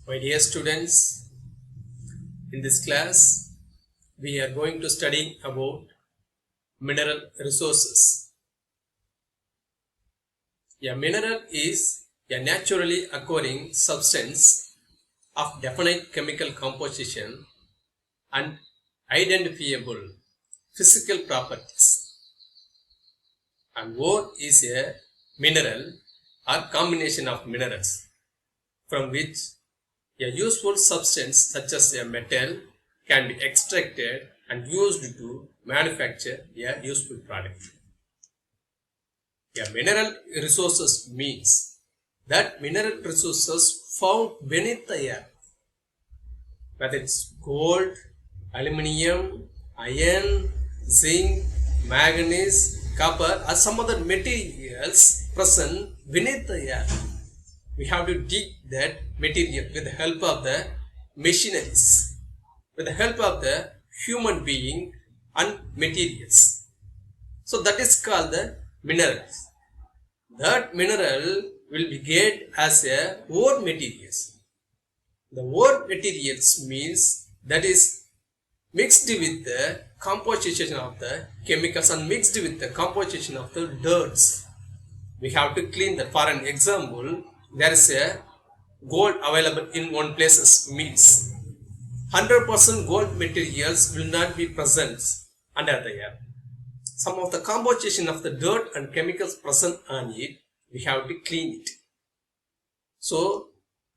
My dear students, in this class, we are going to study about mineral resources. A mineral is a naturally occurring substance of definite chemical composition and identifiable physical properties. And ore is a mineral or combination of minerals from which a useful substance such as a metal can be extracted and used to manufacture a useful product. A mineral resources means that mineral resources found beneath the earth, whether it's gold, aluminium, iron, zinc, manganese, copper or some other materials present beneath the earth. We have to dig that material with the help of the machineries, with the help of the human being and materials. So that is called the minerals. That mineral will be get as a ore materials. The ore materials means that is mixed with the composition of the chemicals and mixed with the composition of the dirts. We have to clean that. For an example, there is a gold available in one places means 100% gold materials will not be present under the earth. Some of the composition of the dirt and chemicals present on it, we have to clean it. So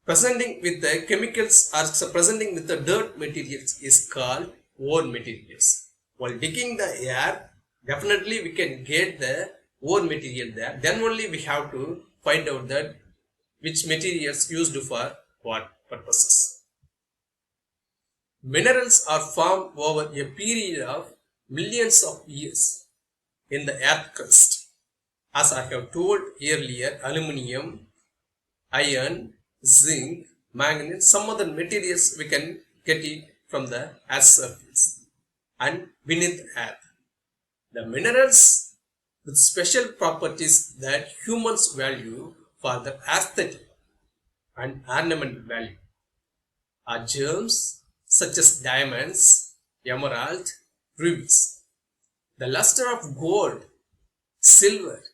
presenting with the chemicals or presenting with the dirt materials is called ore materials. While digging the earth, definitely we can get the ore material there. Then only we have to find out that which materials used for what purposes. Minerals are formed over a period of millions of years in the earth crust. As I have told earlier, aluminium, iron, zinc, manganese, some other materials we can get it from the earth's surface and beneath the earth. The minerals with special properties that humans value for the aesthetic and ornamental value are gems such as diamonds, emerald, rubies. The luster of gold, silver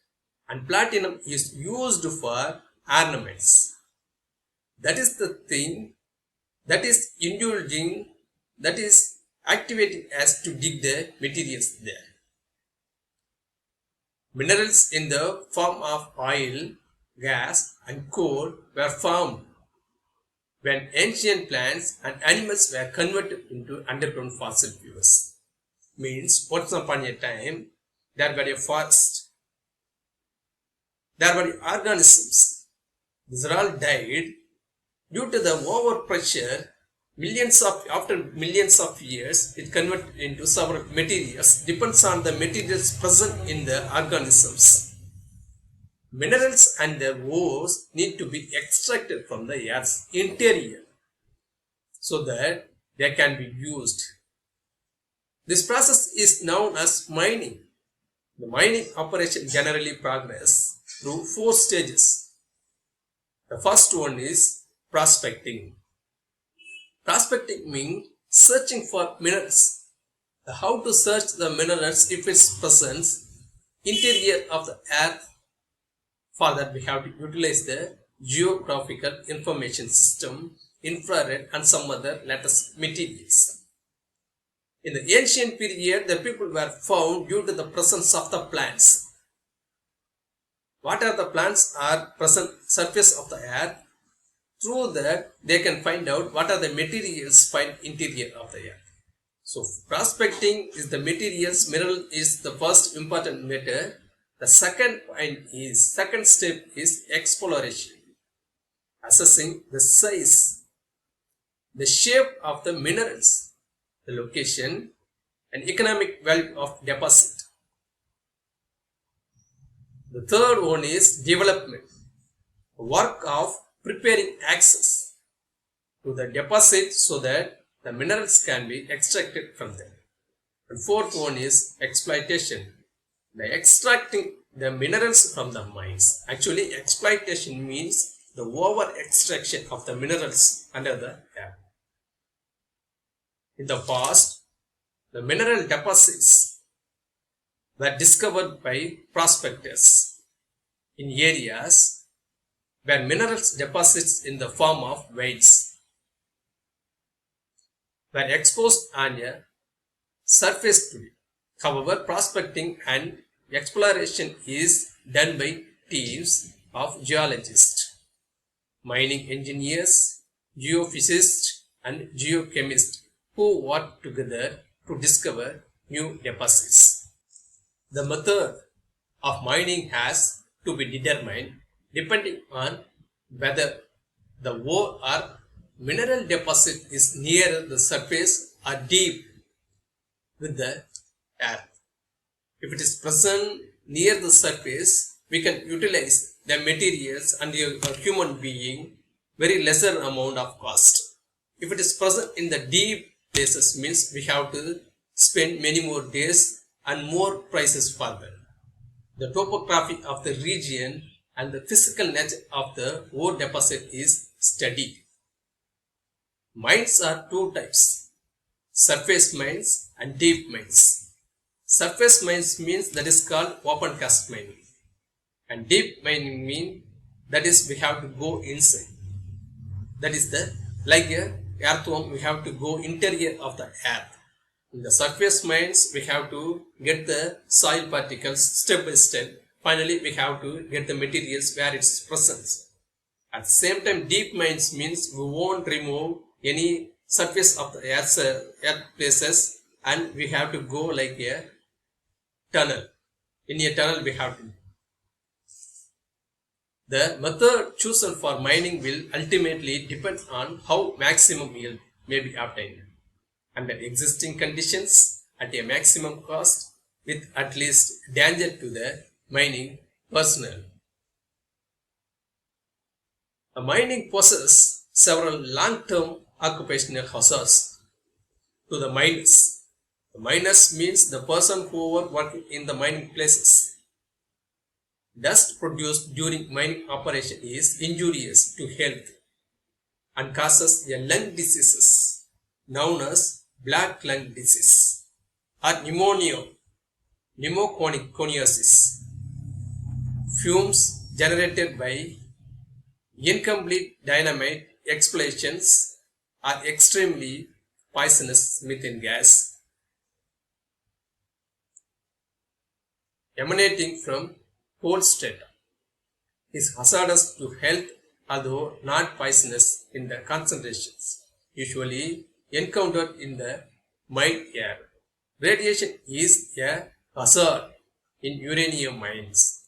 and platinum is used for ornaments. That is the thing that is indulging, that is activating us to dig the materials there. Minerals in the form of oil, gas and coal were formed when ancient plants and animals were converted into underground fossil fuels. Means once upon a time there were a forest, there were organisms. These are all died due to the overpressure. After millions of years it converted into several materials. Depends on the materials present in the organisms. Minerals and their ores need to be extracted from the earth's interior so that they can be used. This process is known as mining. The mining operation generally progresses through 4 stages. The first one is prospecting. Prospecting means searching for minerals. How to search the minerals if it's present interior of the earth? For that we have to utilize the geographical information system, infrared and some other latest materials. In the ancient period, the people were found due to the presence of the plants. What are the plants are present surface of the earth? Through that they can find out what are the materials found interior of the earth. So prospecting is the materials, mineral is the first important matter. The second step is exploration, assessing the size, the shape of the minerals, the location and economic value of deposit. The third one is development, work of preparing access to the deposit so that the minerals can be extracted from them. And fourth one is exploitation, the extracting the minerals from the mines. Actually exploitation means the over extraction of the minerals under the earth. In the past, the mineral deposits were discovered by prospectors in areas where minerals deposits in the form of veins were exposed on a surface today. However, prospecting and exploration is done by teams of geologists, mining engineers, geophysicists, and geochemists who work together to discover new deposits. The method of mining has to be determined depending on whether the ore or mineral deposit is near the surface or deep with the earth. If it is present near the surface, we can utilize the materials and a human being very lesser amount of cost. If it is present in the deep places, means we have to spend many more days and more prices further. The topography of the region and the physical nature of the ore deposit is studied. Mines are two types: surface mines and deep mines. Surface mines means that is called open cast mining, and deep mining means that is we have to go inside. That is the like a earthworm, we have to go interior of the earth. In the surface mines, we have to get the soil particles step by step. Finally, we have to get the materials where it is present. At the same time, deep mines means we won't remove any surface of the earth places, and we have to go like a tunnel. In a tunnel, we have to. The method chosen for mining will ultimately depend on how maximum yield may be obtained under existing conditions at a maximum cost with at least danger to the mining personnel. The mining poses several long-term occupational hazards to the miners. The miners means the person who are working in the mining places. Dust produced during mining operation is injurious to health and causes a lung diseases known as black lung disease or pneumoconiosis. Fumes generated by incomplete dynamite explosions are extremely poisonous methane gas emanating from coal strata is hazardous to health, although not poisonous in the concentrations usually encountered in the mine air. Radiation is a hazard in uranium mines.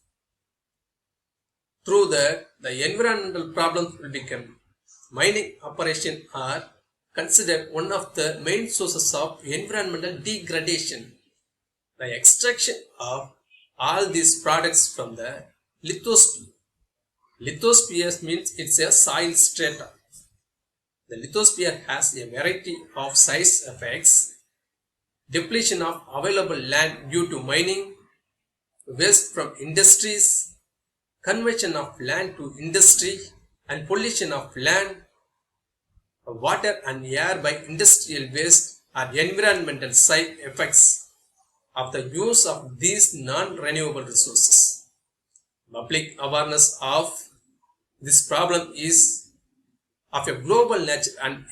Through that, the environmental problems will become. Mining operations are considered one of the main sources of environmental degradation. The extraction of all these products from the lithosphere. Lithosphere means it's a soil strata. The lithosphere has a variety of size effects: depletion of available land due to mining, waste from industries, conversion of land to industry, and pollution of land, water and air by industrial waste are environmental side effects of the use of these non-renewable resources. Public awareness of this problem is of a global nature, and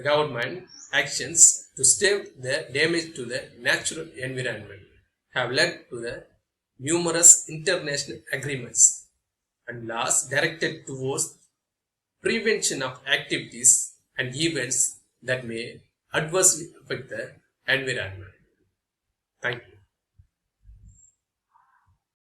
government actions to stave the damage to the natural environment have led to the numerous international agreements and laws directed towards prevention of activities and events that may adversely affect the environment. Thank you.